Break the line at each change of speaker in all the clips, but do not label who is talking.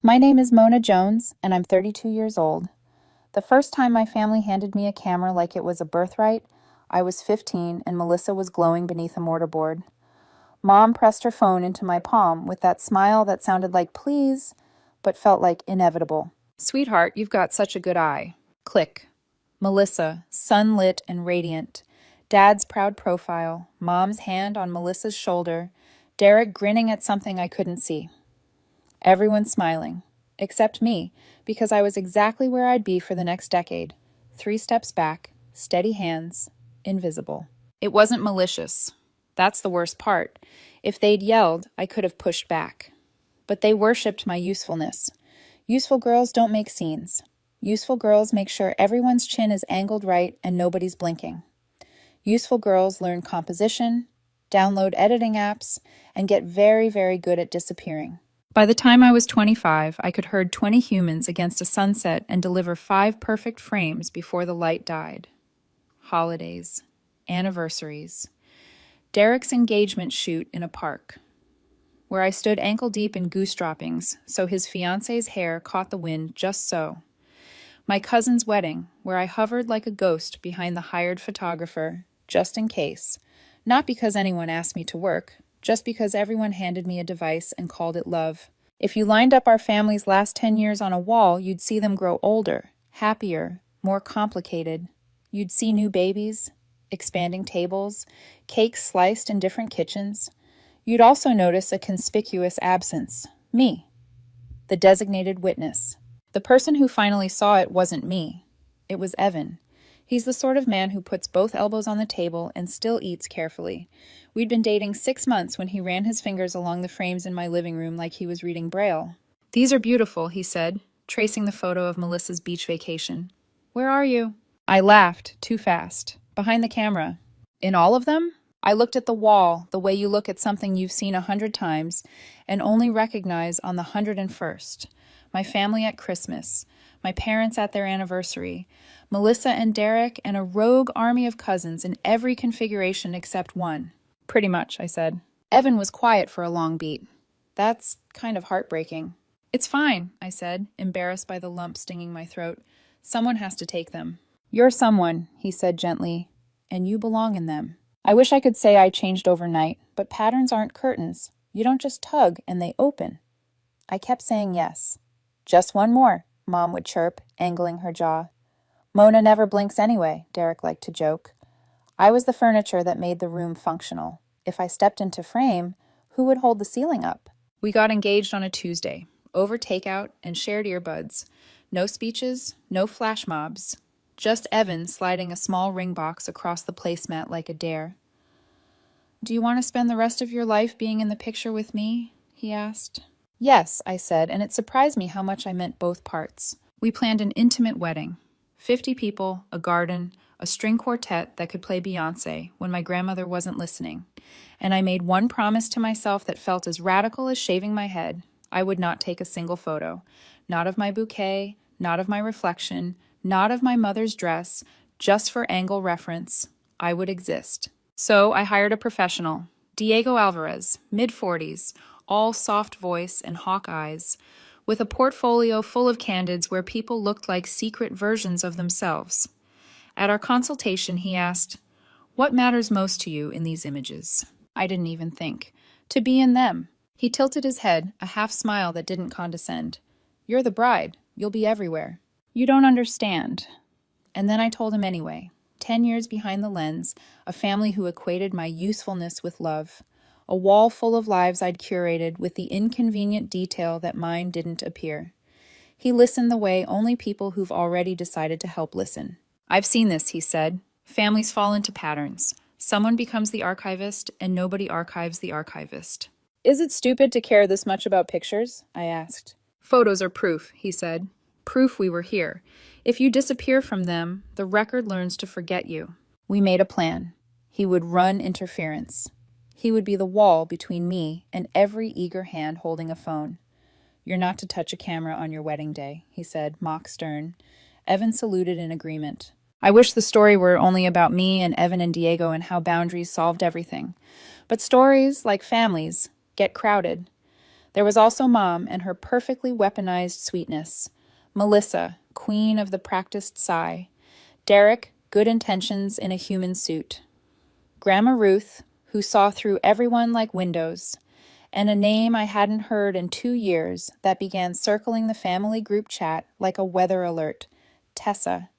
My name is Mona Jones, and I'm 32 years old. The first time my family handed me a camera like it was a birthright, I was 15 and Melissa was glowing beneath a mortarboard. Mom pressed her phone into my palm with that smile that sounded like please, but felt like inevitable. Sweetheart, you've got such a good eye. Click. Melissa, sunlit and radiant. Dad's proud profile, Mom's hand on Melissa's shoulder, Derek grinning at something I couldn't see. Everyone smiling, except me, because I was exactly where I'd be for the next decade. 3 steps back, steady hands, invisible. It wasn't malicious. That's the worst part. If they'd yelled, I could have pushed back. But they worshipped my usefulness. Useful girls don't make scenes. Useful girls make sure everyone's chin is angled right and nobody's blinking. Useful girls learn composition, download editing apps, and get very, very good at disappearing. By the time I was 25, I could herd 20 humans against a sunset and deliver 5 perfect frames before the light died. Holidays, anniversaries, Derek's engagement shoot in a park, where I stood ankle-deep in goose droppings so his fiancée's hair caught the wind just so. My cousin's wedding, where I hovered like a ghost behind the hired photographer, just in case. Not because anyone asked me to work, just because everyone handed me a device and called it love. If you lined up our family's last 10 years on a wall, you'd see them grow older, happier, more complicated. You'd see new babies, expanding tables, cakes sliced in different kitchens. You'd also notice a conspicuous absence, me, the designated witness. The person who finally saw it wasn't me. It was Evan. He's the sort of man who puts both elbows on the table and still eats carefully. We'd been dating 6 months when he ran his fingers along the frames in my living room like he was reading Braille. "These are beautiful," he said, tracing the photo of Melissa's beach vacation. "Where are you?" I laughed, too fast. "Behind the camera." "In all of them?" I looked at the wall, the way you look at something you've seen 100 times and only recognize on the 101st. My family at Christmas, my parents at their anniversary, Melissa and Derek, and a rogue army of cousins in every configuration except one. "Pretty much," I said. Evan was quiet for a long beat. "That's kind of heartbreaking." "It's fine," I said, embarrassed by the lump stinging my throat. "Someone has to take them." "You're someone," he said gently, "and you belong in them." I wish I could say I changed overnight, but patterns aren't curtains. You don't just tug and they open. I kept saying yes. "Just one more," Mom would chirp, angling her jaw. "Mona never blinks anyway," Derek liked to joke. I was the furniture that made the room functional. If I stepped into frame, who would hold the ceiling up? We got engaged on a Tuesday, over takeout and shared earbuds. No speeches, no flash mobs. Just Evan sliding a small ring box across the placemat like a dare. "Do you want to spend the rest of your life being in the picture with me?" he asked. "Yes," I said, and it surprised me how much I meant both parts. We planned an intimate wedding. 50 people, a garden, a string quartet that could play Beyoncé when my grandmother wasn't listening. And I made one promise to myself that felt as radical as shaving my head. I would not take a single photo. Not of my bouquet, not of my reflection, not of my mother's dress, just for angle reference. I would exist. So I hired a professional, Diego Alvarez, mid-40s, all soft voice and hawk eyes, with a portfolio full of candids where people looked like secret versions of themselves. At our consultation, he asked, "What matters most to you in these images?" I didn't even think. To be in them. He tilted his head, a half smile that didn't condescend. "You're the bride. You'll be everywhere." "You don't understand." And then I told him anyway. 10 years behind the lens, a family who equated my usefulness with love. A wall full of lives I'd curated with the inconvenient detail that mine didn't appear. He listened the way only people who've already decided to help listen. "I've seen this," he said. "Families fall into patterns. Someone becomes the archivist, and nobody archives the archivist." "Is it stupid to care this much about pictures?" I asked. "Photos are proof," he said. "Proof we were here. If you disappear from them, the record learns to forget you." We made a plan. He would run interference. He would be the wall between me and every eager hand holding a phone. "You're not to touch a camera on your wedding day," he said, mock stern. Evan saluted in agreement. I wish the story were only about me and Evan and Diego and how boundaries solved everything. But stories, like families, get crowded. There was also Mom and her perfectly weaponized sweetness. Melissa, queen of the practiced sigh. Derek, good intentions in a human suit. Grandma Ruth, who saw through everyone like windows. And a name I hadn't heard in 2 years that began circling the family group chat like a weather alert. Tessa,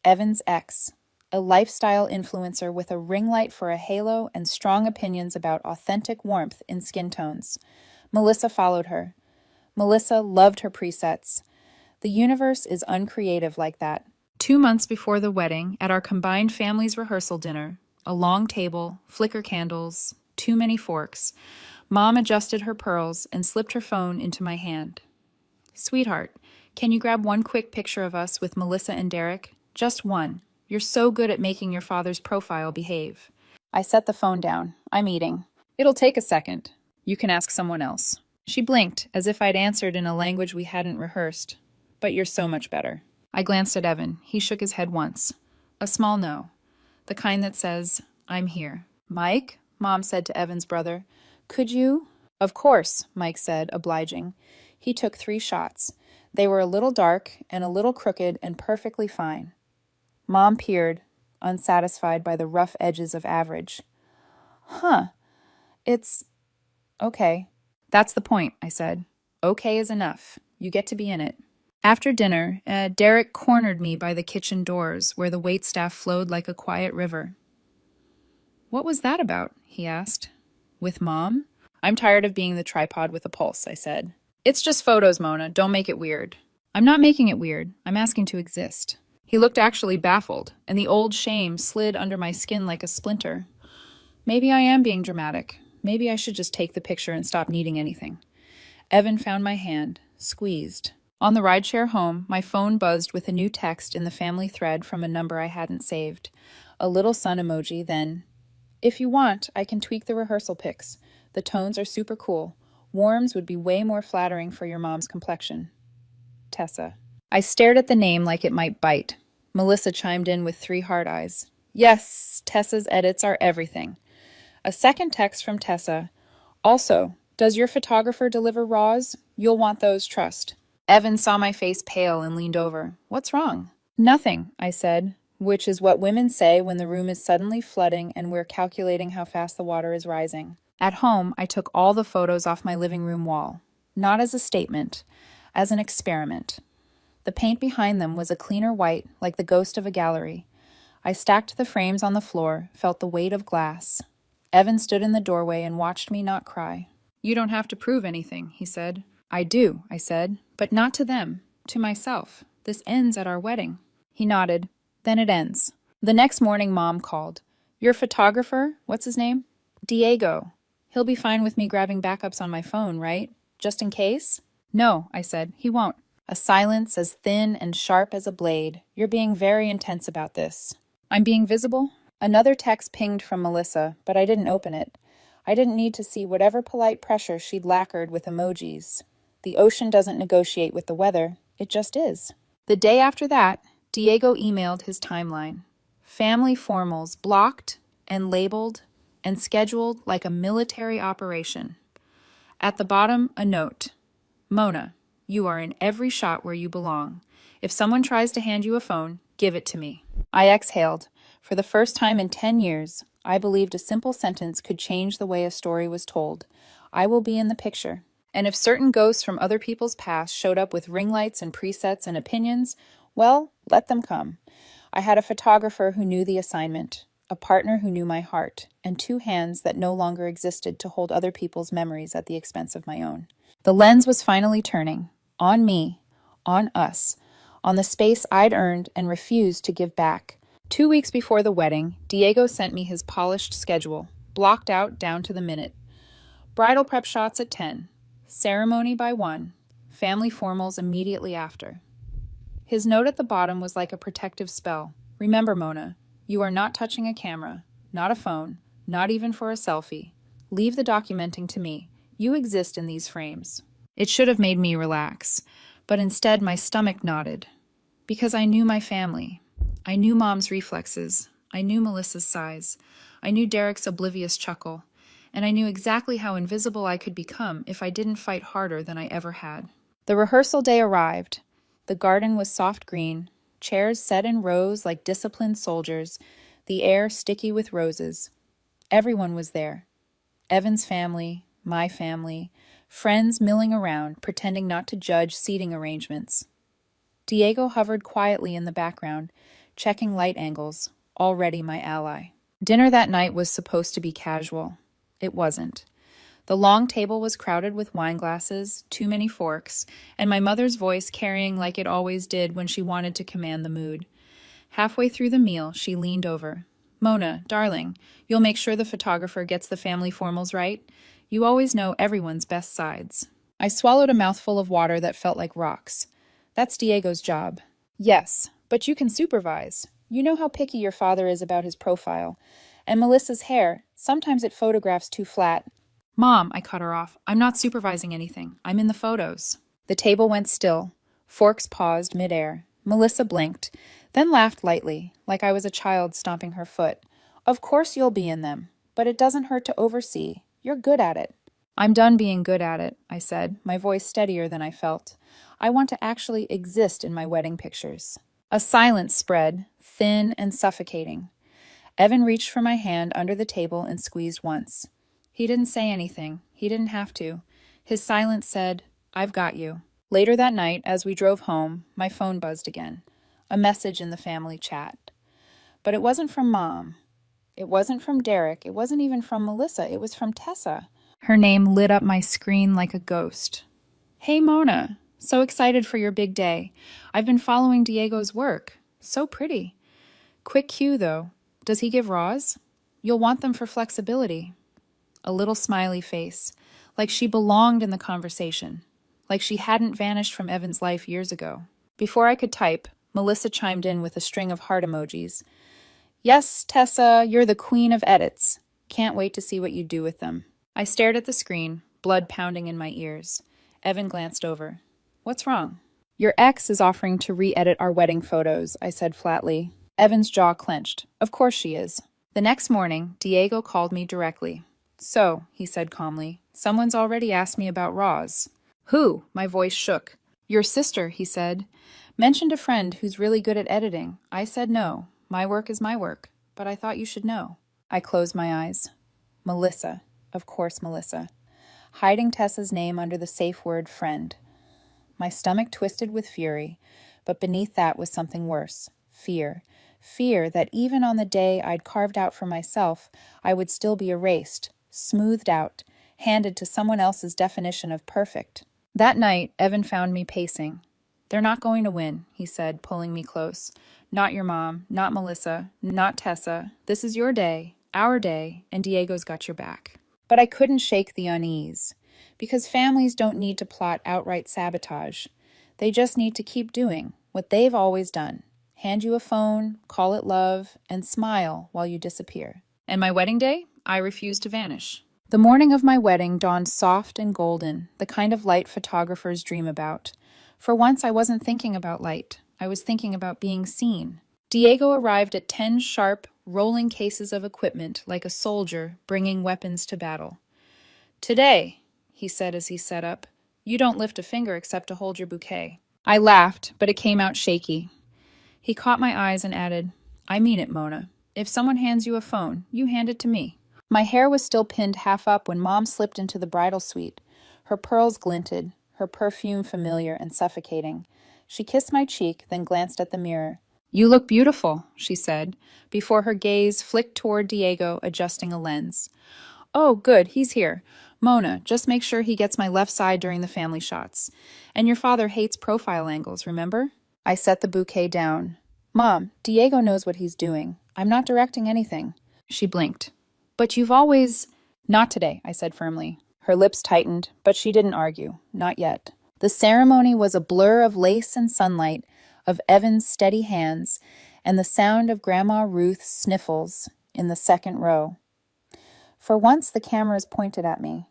Evan's ex, a lifestyle influencer with a ring light for a halo and strong opinions about authentic warmth in skin tones. Melissa followed her. Melissa loved her presets. The universe is uncreative like that. 2 months before the wedding, at our combined family's rehearsal dinner, a long table, flicker candles, too many forks, Mom adjusted her pearls and slipped her phone into my hand. Sweetheart, can you grab one quick picture of us with Melissa and Derek? Just one. You're so good at making your father's profile behave. I set the phone down. I'm eating. It'll take a second. You can ask someone else. She blinked, as if I'd answered in a language we hadn't rehearsed. But you're so much better. I glanced at Evan. He shook his head once. A small no. The kind that says, I'm here. Mike? Mom said to Evan's brother. Could you? Of course, Mike said, obliging. He took 3 shots. They were a little dark and a little crooked and perfectly fine. Mom peered, unsatisfied by the rough edges of average. Huh. It's... okay. That's the point, I said. Okay is enough. You get to be in it. After dinner, Derek cornered me by the kitchen doors, where the waitstaff flowed like a quiet river. What was that about? He asked. With Mom? I'm tired of being the tripod with a pulse, I said. It's just photos, Mona. Don't make it weird. I'm not making it weird. I'm asking to exist. He looked actually baffled, and the old shame slid under my skin like a splinter. Maybe I am being dramatic. Maybe I should just take the picture and stop needing anything. Evan found my hand, squeezed. On the rideshare home, my phone buzzed with a new text in the family thread from a number I hadn't saved. A little sun emoji, then... If you want, I can tweak the rehearsal pics. The tones are super cool. Warms would be way more flattering for your mom's complexion. Tessa. I stared at the name like it might bite. Melissa chimed in with 3 hard eyes. Yes, Tessa's edits are everything. A second text from Tessa. Also, does your photographer deliver raws? You'll want those, trust. Evan saw my face pale and leaned over. What's wrong? Nothing, I said, which is what women say when the room is suddenly flooding and we're calculating how fast the water is rising. At home, I took all the photos off my living room wall. Not as a statement, as an experiment. The paint behind them was a cleaner white, like the ghost of a gallery. I stacked the frames on the floor, felt the weight of glass. Evan stood in the doorway and watched me not cry. You don't have to prove anything, he said. I do, I said, but not to them, to myself. This ends at our wedding. He nodded. Then it ends. The next morning, Mom called. Your photographer? What's his name? Diego. He'll be fine with me grabbing backups on my phone, right? Just in case? No, I said. He won't. A silence as thin and sharp as a blade. You're being very intense about this. I'm being visible? Another text pinged from Melissa, but I didn't open it. I didn't need to see whatever polite pressure she'd lacquered with emojis. The ocean doesn't negotiate with the weather. It just is. The day after that, Diego emailed his timeline. Family formals blocked and labeled and scheduled like a military operation. At the bottom, a note. Mona, you are in every shot where you belong. If someone tries to hand you a phone, give it to me. I exhaled. For the first time in 10 years, I believed a simple sentence could change the way a story was told. I will be in the picture. And if certain ghosts from other people's past showed up with ring lights and presets and opinions, well, let them come. I had a photographer who knew the assignment, a partner who knew my heart, and 2 hands that no longer existed to hold other people's memories at the expense of my own. The lens was finally turning. On me. On us. On the space I'd earned and refused to give back. 2 weeks before the wedding, Diego sent me his polished schedule, blocked out down to the minute. Bridal prep shots at 10. Ceremony by 1. Family formals immediately after. His note at the bottom was like a protective spell. Remember, Mona, you are not touching a camera, not a phone, not even for a selfie. Leave the documenting to me. You exist in these frames. It should have made me relax, but instead my stomach knotted. Because I knew my family. I knew Mom's reflexes. I knew Melissa's sighs. I knew Derek's oblivious chuckle. and I knew exactly how invisible I could become if I didn't fight harder than I ever had. The rehearsal day arrived. The garden was soft green, chairs set in rows like disciplined soldiers, the air sticky with roses. Everyone was there. Evan's family, my family, friends milling around, pretending not to judge seating arrangements. Diego hovered quietly in the background, checking light angles, already my ally. Dinner that night was supposed to be casual. It wasn't. The long table was crowded with wine glasses, too many forks, and my mother's voice carrying like it always did when she wanted to command the mood. Halfway through the meal, she leaned over. "Mona, darling, you'll make sure the photographer gets the family formals right? You always know everyone's best sides." I swallowed a mouthful of water that felt like rocks. "That's Diego's job." "Yes, but you can supervise. You know how picky your father is about his profile. And Melissa's hair, sometimes it photographs too flat." "Mom," I cut her off, "I'm not supervising anything. I'm in the photos." The table went still. Forks paused midair. Melissa blinked, then laughed lightly, like I was a child stomping her foot. "Of course you'll be in them, but it doesn't hurt to oversee. You're good at it." "I'm done being good at it," I said, my voice steadier than I felt. "I want to actually exist in my wedding pictures." A silence spread, thin and suffocating. Evan reached for my hand under the table and squeezed once. He didn't say anything. He didn't have to. His silence said, "I've got you." Later that night, as we drove home, my phone buzzed again. A message in the family chat. But it wasn't from Mom. It wasn't from Derek. It wasn't even from Melissa. It was from Tessa. Her name lit up my screen like a ghost. "Hey, Mona. So excited for your big day. I've been following Diego's work. So pretty. Quick cue, though. Does he give raws? You'll want them for flexibility." A little smiley face, like she belonged in the conversation, like she hadn't vanished from Evan's life years ago. Before I could type, Melissa chimed in with a string of heart emojis. "Yes, Tessa, you're the queen of edits. Can't wait to see what you do with them." I stared at the screen, blood pounding in my ears. Evan glanced over. "What's wrong?" "Your ex is offering to re-edit our wedding photos," I said flatly. Evan's jaw clenched. "Of course she is." The next morning, Diego called me directly. "So," he said calmly, "someone's already asked me about Roz." "Who?" My voice shook. "Your sister," he said. "Mentioned a friend who's really good at editing. I said no. My work is my work. But I thought you should know." I closed my eyes. Melissa. Of course, Melissa. Hiding Tessa's name under the safe word friend. My stomach twisted with fury, but beneath that was something worse. Fear. Fear that even on the day I'd carved out for myself, I would still be erased, smoothed out, handed to someone else's definition of perfect. That night, Evan found me pacing. "They're not going to win," he said, pulling me close. "Not your mom, not Melissa, not Tessa. This is your day, our day, and Diego's got your back." But I couldn't shake the unease, because families don't need to plot outright sabotage. They just need to keep doing what they've always done. Hand you a phone, call it love, and smile while you disappear. And my wedding day? I refused to vanish. The morning of my wedding dawned soft and golden, the kind of light photographers dream about. For once, I wasn't thinking about light. I was thinking about being seen. Diego arrived at 10 sharp, rolling cases of equipment like a soldier bringing weapons to battle. "Today," he said as he set up, "you don't lift a finger except to hold your bouquet." I laughed, but it came out shaky. He caught my eyes and added, "I mean it, Mona. If someone hands you a phone, you hand it to me." My hair was still pinned half up when Mom slipped into the bridal suite. Her pearls glinted, her perfume familiar and suffocating. She kissed my cheek, then glanced at the mirror. "You look beautiful," she said, before her gaze flicked toward Diego, adjusting a lens. "Oh, good, he's here. Mona, just make sure he gets my left side during the family shots. And your father hates profile angles, remember?" I set the bouquet down. "Mom, Diego knows what he's doing. I'm not directing anything." She blinked. "But you've always—" "Not today," I said firmly. Her lips tightened, but she didn't argue. Not yet. The ceremony was a blur of lace and sunlight, of Evan's steady hands, and the sound of Grandma Ruth's sniffles in the second row. For once, the cameras pointed at me.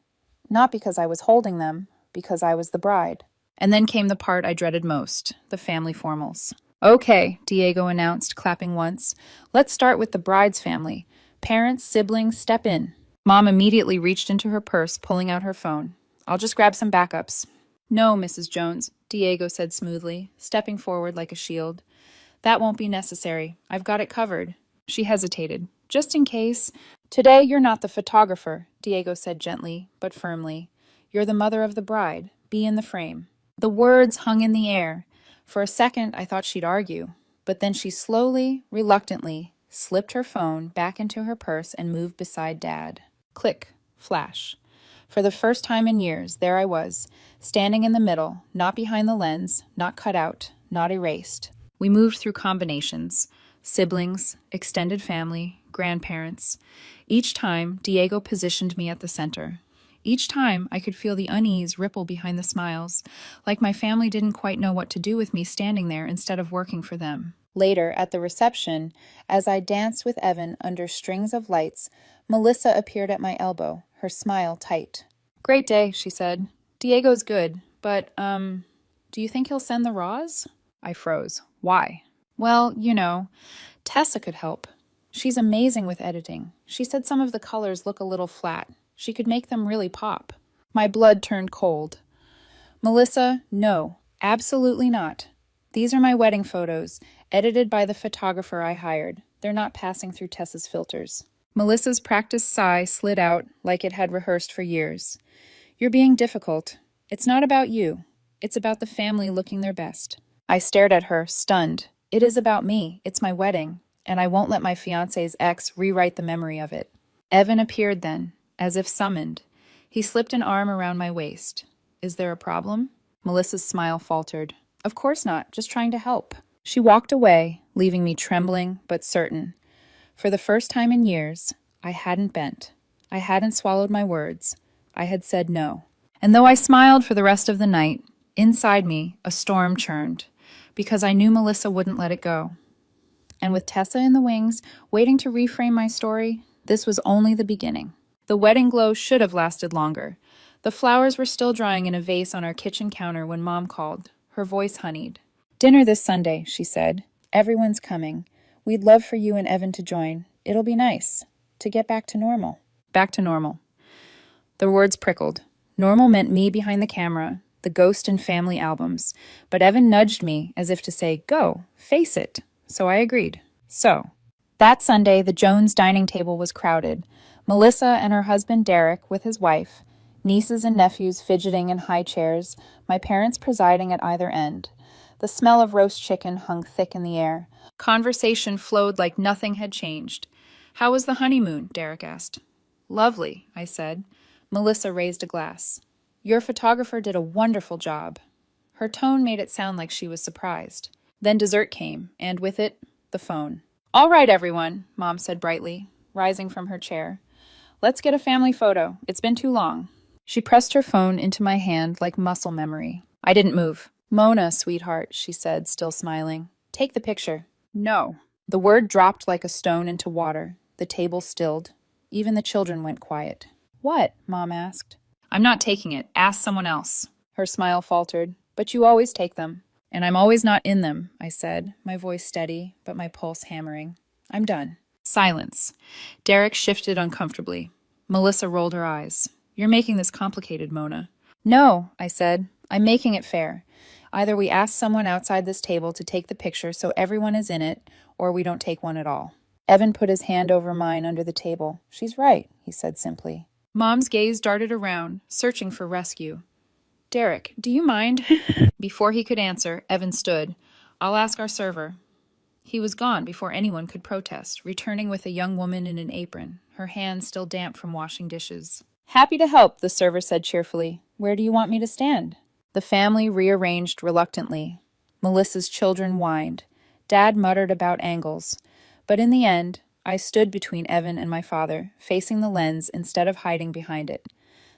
Not because I was holding them, because I was the bride. And then came the part I dreaded most, the family formals. "Okay," Diego announced, clapping once. "Let's start with the bride's family. Parents, siblings, step in." Mom immediately reached into her purse, pulling out her phone. I'll just grab some backups. No, Mrs. Jones, Diego said smoothly, stepping forward like a shield. That won't be necessary. I've got it covered. She hesitated. Just in case. Today you're not the photographer, Diego said gently, but firmly. You're the mother of the bride. Be in the frame. The words hung in the air. For a second, I thought she'd argue. But then she slowly, reluctantly, slipped her phone back into her purse and moved beside Dad. Click. Flash. For the first time in years, there I was, standing in the middle, not behind the lens, not cut out, not erased. We moved through combinations. Siblings, extended family, grandparents. Each time, Diego positioned me at the center. Each time, I could feel the unease ripple behind the smiles, like my family didn't quite know what to do with me standing there instead of working for them. Later, at the reception, as I danced with Evan under strings of lights, Melissa appeared at my elbow, her smile tight. Great day, she said. Diego's good, but, do you think he'll send the raws? I froze. Why? Well, Tessa could help. She's amazing with editing. She said some of the colors look a little flat. She could make them really pop. My blood turned cold. Melissa, no, absolutely not. These are my wedding photos, edited by the photographer I hired. They're not passing through Tessa's filters. Melissa's practiced sigh slid out like it had rehearsed for years. You're being difficult. It's not about you. It's about the family looking their best. I stared at her, stunned. It is about me. It's my wedding, and I won't let my fiancé's ex rewrite the memory of it. Evan appeared then, as if summoned. He slipped an arm around my waist. Is there a problem? Melissa's smile faltered. Of course not, just trying to help. She walked away, leaving me trembling but certain. For the first time in years, I hadn't bent. I hadn't swallowed my words. I had said no. And though I smiled for the rest of the night, inside me, a storm churned, because I knew Melissa wouldn't let it go. And with Tessa in the wings, waiting to reframe my story, this was only the beginning. The wedding glow should have lasted longer. The flowers were still drying in a vase on our kitchen counter when Mom called, her voice honeyed. Dinner this Sunday, she said. Everyone's coming. We'd love for you and Evan to join. It'll be nice. To get back to normal. Back to normal. The words prickled. Normal meant me behind the camera, the ghost and family albums. But Evan nudged me as if to say, go, face it. So I agreed. So, that Sunday, the Jones dining table was crowded. Melissa and her husband Derek with his wife, nieces and nephews fidgeting in high chairs, my parents presiding at either end. The smell of roast chicken hung thick in the air. Conversation flowed like nothing had changed. How was the honeymoon? Derek asked. Lovely, I said. Melissa raised a glass. Your photographer did a wonderful job. Her tone made it sound like she was surprised. Then dessert came, and with it, the phone. All right, everyone, Mom said brightly, rising from her chair. Let's get a family photo. It's been too long. She pressed her phone into my hand like muscle memory. I didn't move. Mona, sweetheart, she said, still smiling. Take the picture. No. The word dropped like a stone into water. The table stilled. Even the children went quiet. What? Mom asked. I'm not taking it. Ask someone else. Her smile faltered. But you always take them. And I'm always not in them, I said, my voice steady, but my pulse hammering. I'm done. Silence. Derek shifted uncomfortably. Melissa rolled her eyes. You're making this complicated, Mona. No, I said. I'm making it fair. Either we ask someone outside this table to take the picture so everyone is in it, or we don't take one at all. Evan put his hand over mine under the table. She's right, he said simply. Mom's gaze darted around, searching for rescue. Derek, do you mind? Before he could answer, Evan stood. I'll ask our server. He was gone before anyone could protest, returning with a young woman in an apron, her hands still damp from washing dishes. Happy to help, the server said cheerfully. Where do you want me to stand? The family rearranged reluctantly. Melissa's children whined. Dad muttered about angles. But in the end, I stood between Evan and my father, facing the lens instead of hiding behind it.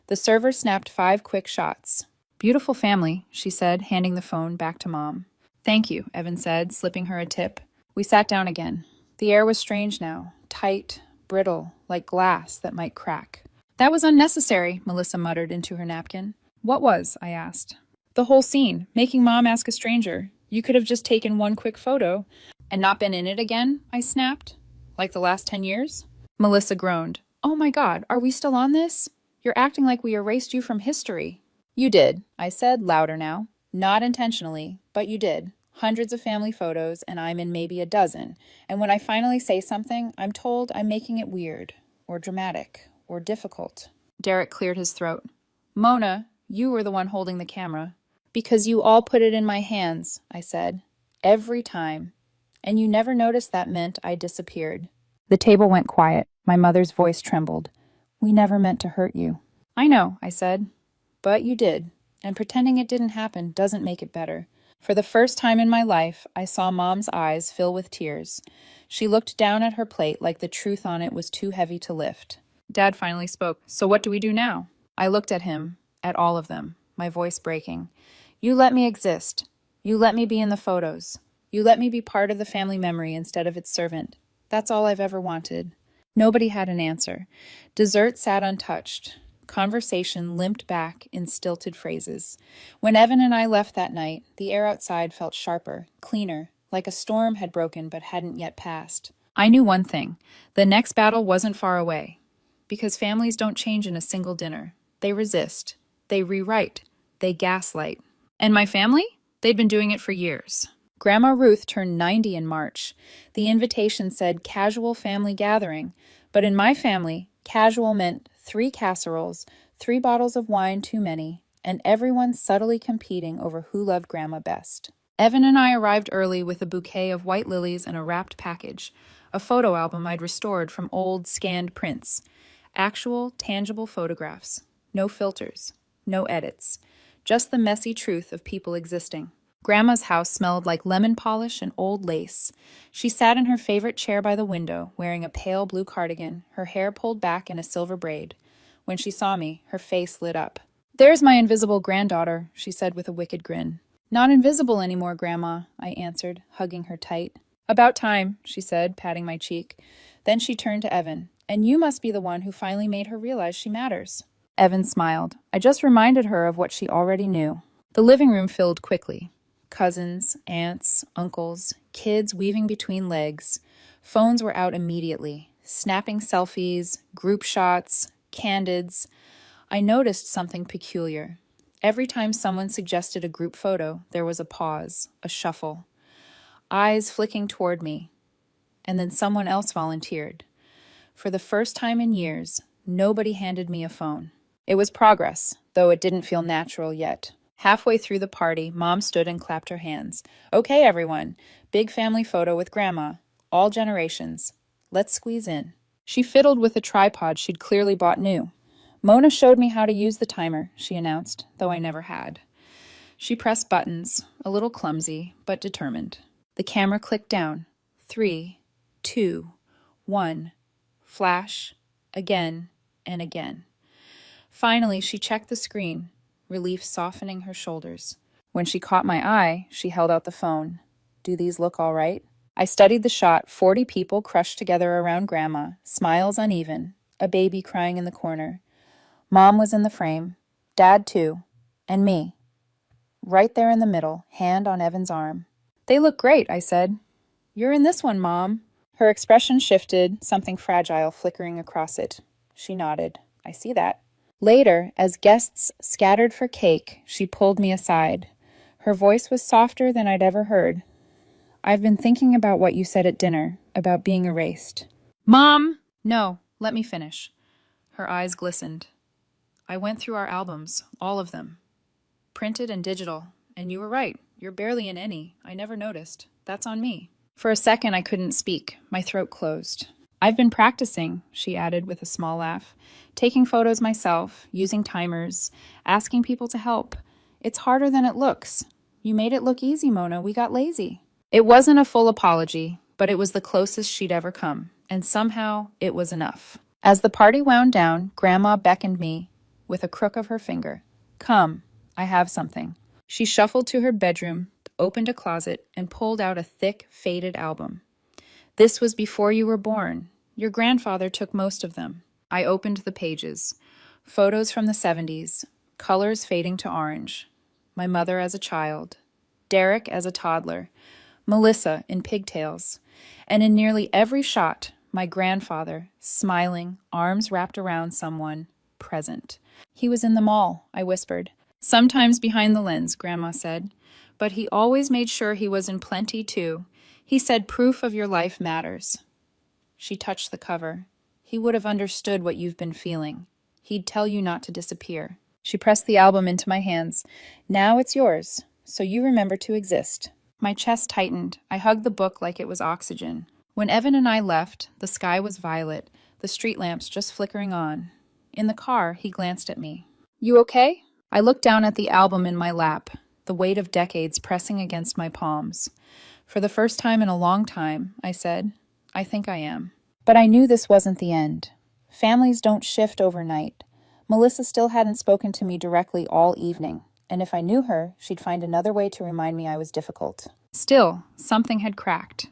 The server snapped 5 quick shots. Beautiful family, she said, handing the phone back to Mom. Thank you, Evan said, slipping her a tip. We sat down again. The air was strange now, tight, brittle, like glass that might crack. That was unnecessary, Melissa muttered into her napkin. What was? I asked. The whole scene, making Mom ask a stranger. You could have just taken one quick photo. And not been in it again? I snapped. Like the last 10 years? Melissa groaned. Oh my God, are we still on this? You're acting like we erased you from history. You did, I said, louder now. Not intentionally, but you did. Hundreds of family photos, and I'm in maybe a dozen. And when I finally say something, I'm told I'm making it weird, or dramatic, or difficult. Derek cleared his throat. Mona, you were the one holding the camera. Because you all put it in my hands, I said. Every time. And you never noticed that meant I disappeared. The table went quiet. My mother's voice trembled. We never meant to hurt you. I know, I said. But you did. And pretending it didn't happen doesn't make it better. For the first time in my life, I saw Mom's eyes fill with tears. She looked down at her plate like the truth on it was too heavy to lift. Dad finally spoke. So what do we do now? I looked at him, at all of them, my voice breaking. You let me exist. You let me be in the photos. You let me be part of the family memory instead of its servant. That's all I've ever wanted. Nobody had an answer. Dessert sat untouched. Conversation limped back in stilted phrases. When Evan and I left that night, the air outside felt sharper, cleaner, like a storm had broken but hadn't yet passed. I knew one thing. The next battle wasn't far away. Because families don't change in a single dinner. They resist. They rewrite. They gaslight. And my family? They'd been doing it for years. Grandma Ruth turned 90 in March. The invitation said casual family gathering, but in my family, casual meant 3 casseroles, 3 bottles of wine too many, and everyone subtly competing over who loved Grandma best. Evan and I arrived early with a bouquet of white lilies and a wrapped package, a photo album I'd restored from old scanned prints. Actual, tangible photographs. No filters. No edits. Just the messy truth of people existing. Grandma's house smelled like lemon polish and old lace. She sat in her favorite chair by the window, wearing a pale blue cardigan, her hair pulled back in a silver braid. When she saw me, her face lit up. There's my invisible granddaughter, she said with a wicked grin. Not invisible anymore, Grandma, I answered, hugging her tight. About time, she said, patting my cheek. Then she turned to Evan. And you must be the one who finally made her realize she matters. Evan smiled. I just reminded her of what she already knew. The living room filled quickly. Cousins, aunts, uncles, kids weaving between legs. Phones were out immediately. Snapping selfies, group shots, candids. I noticed something peculiar. Every time someone suggested a group photo, there was a pause, a shuffle. Eyes flicking toward me. And then someone else volunteered. For the first time in years, nobody handed me a phone. It was progress, though it didn't feel natural yet. Halfway through the party, Mom stood and clapped her hands. Okay, everyone. Big family photo with Grandma. All generations. Let's squeeze in. She fiddled with a tripod she'd clearly bought new. Mona showed me how to use the timer, she announced, though I never had. She pressed buttons, a little clumsy, but determined. The camera clicked down. 3, 2, 1. Flash. Again and again. Finally, she checked the screen, relief softening her shoulders. When she caught my eye, she held out the phone. Do these look all right? I studied the shot, 40 people crushed together around Grandma, smiles uneven, a baby crying in the corner. Mom was in the frame, Dad too, and me. Right there in the middle, hand on Evan's arm. They look great, I said. You're in this one, Mom. Her expression shifted, something fragile flickering across it. She nodded. I see that. Later, as guests scattered for cake, she pulled me aside. Her voice was softer than I'd ever heard. I've been thinking about what you said at dinner, about being erased. Mom! No, let me finish. Her eyes glistened. I went through our albums, all of them. Printed and digital. And you were right. You're barely in any. I never noticed. That's on me. For a second, I couldn't speak. My throat closed. I've been practicing, she added with a small laugh. Taking photos myself, using timers, asking people to help. It's harder than it looks. You made it look easy, Mona. We got lazy. It wasn't a full apology, but it was the closest she'd ever come. And somehow, it was enough. As the party wound down, Grandma beckoned me with a crook of her finger. Come, I have something. She shuffled to her bedroom, opened a closet, and pulled out a thick, faded album. This was before you were born. Your grandfather took most of them. I opened the pages. Photos from the 70s, colors fading to orange. My mother as a child. Derek as a toddler. Melissa in pigtails. And in nearly every shot, my grandfather, smiling, arms wrapped around someone, present. He was in the mall, I whispered. Sometimes behind the lens, Grandma said. But he always made sure he was in plenty, too. He said proof of your life matters. She touched the cover. He would have understood what you've been feeling. He'd tell you not to disappear. She pressed the album into my hands. Now it's yours, so you remember to exist. My chest tightened. I hugged the book like it was oxygen. When Evan and I left, the sky was violet, the street lamps just flickering on. In the car, he glanced at me. You okay? I looked down at the album in my lap, the weight of decades pressing against my palms. For the first time in a long time, I said, I think I am. But I knew this wasn't the end. Families don't shift overnight. Melissa still hadn't spoken to me directly all evening, and if I knew her, she'd find another way to remind me I was difficult. Still, something had cracked,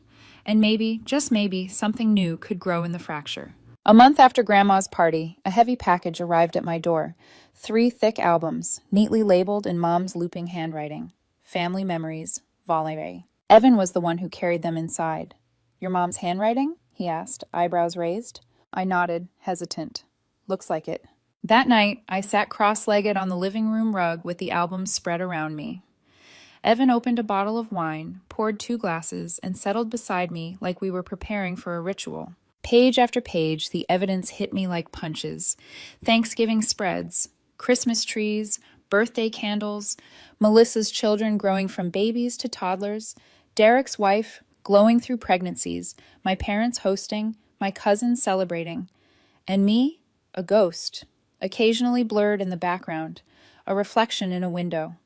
and maybe, just maybe, something new could grow in the fracture. A month after Grandma's party, a heavy package arrived at my door. 3 thick albums, neatly labeled in Mom's looping handwriting. Family Memories, Volume. Evan was the one who carried them inside. Your mom's handwriting? He asked, eyebrows raised. I nodded, hesitant. Looks like it. That night, I sat cross-legged on the living room rug with the albums spread around me. Evan opened a bottle of wine, poured 2 glasses, and settled beside me like we were preparing for a ritual. Page after page, the evidence hit me like punches. Thanksgiving spreads, Christmas trees, birthday candles, Melissa's children growing from babies to toddlers, Derek's wife glowing through pregnancies, my parents hosting, my cousins celebrating, and me, a ghost, occasionally blurred in the background, a reflection in a window,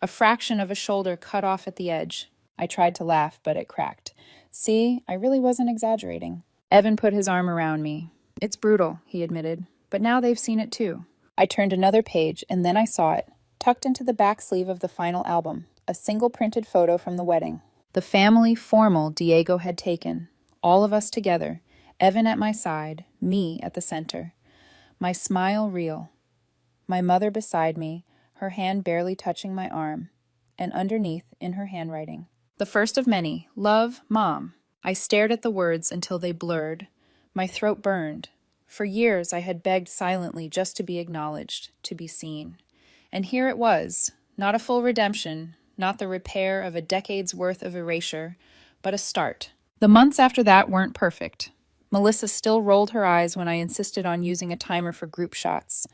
a fraction of a shoulder cut off at the edge. I tried to laugh, but it cracked. See, I really wasn't exaggerating. Evan put his arm around me. It's brutal, he admitted, but now they've seen it too. I turned another page, and then I saw it, tucked into the back sleeve of the final album, a single printed photo from the wedding. The family formal Diego had taken, all of us together, Evan at my side, me at the center. My smile real. My mother beside me, her hand barely touching my arm, and underneath, in her handwriting, the first of many, love, Mom. I stared at the words until they blurred. My throat burned. For years I had begged silently just to be acknowledged, to be seen. And here it was, not a full redemption, not the repair of a decade's worth of erasure, but a start. The months after that weren't perfect. Melissa still rolled her eyes when I insisted on using a timer for group shots.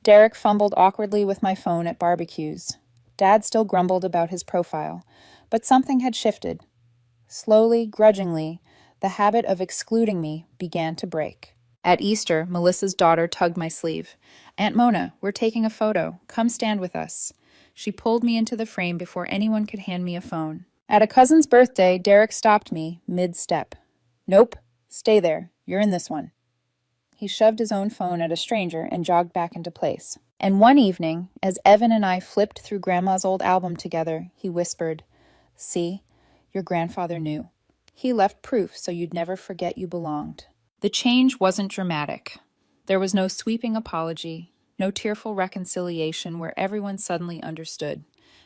Derek fumbled awkwardly with my phone at barbecues. Dad still grumbled about his profile, but something had shifted. Slowly, grudgingly, the habit of excluding me began to break. At Easter, Melissa's daughter tugged my sleeve. Aunt Mona, we're taking a photo. Come stand with us. She pulled me into the frame before anyone could hand me a phone. At a cousin's birthday, Derek stopped me mid-step. Nope, stay there. You're in this one. He shoved his own phone at a stranger and jogged back into place. And one evening, as Evan and I flipped through Grandma's old album together, he whispered, See, your grandfather knew. He left proof so you'd never forget you belonged. The change wasn't dramatic. There was no sweeping apology, no tearful reconciliation where everyone suddenly understood.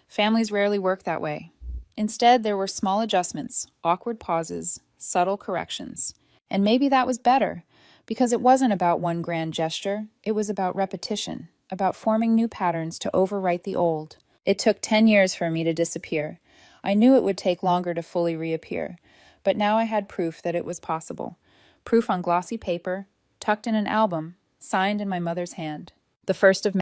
Families rarely work that way. Instead, there were small adjustments, awkward pauses, subtle corrections. And maybe that was better, because it wasn't about one grand gesture. It was about repetition, about forming new patterns to overwrite the old. It took 10 years for me to disappear. I knew it would take longer to fully reappear, but now I had proof that it was possible. Proof on glossy paper, tucked in an album, signed in my mother's hand. The first of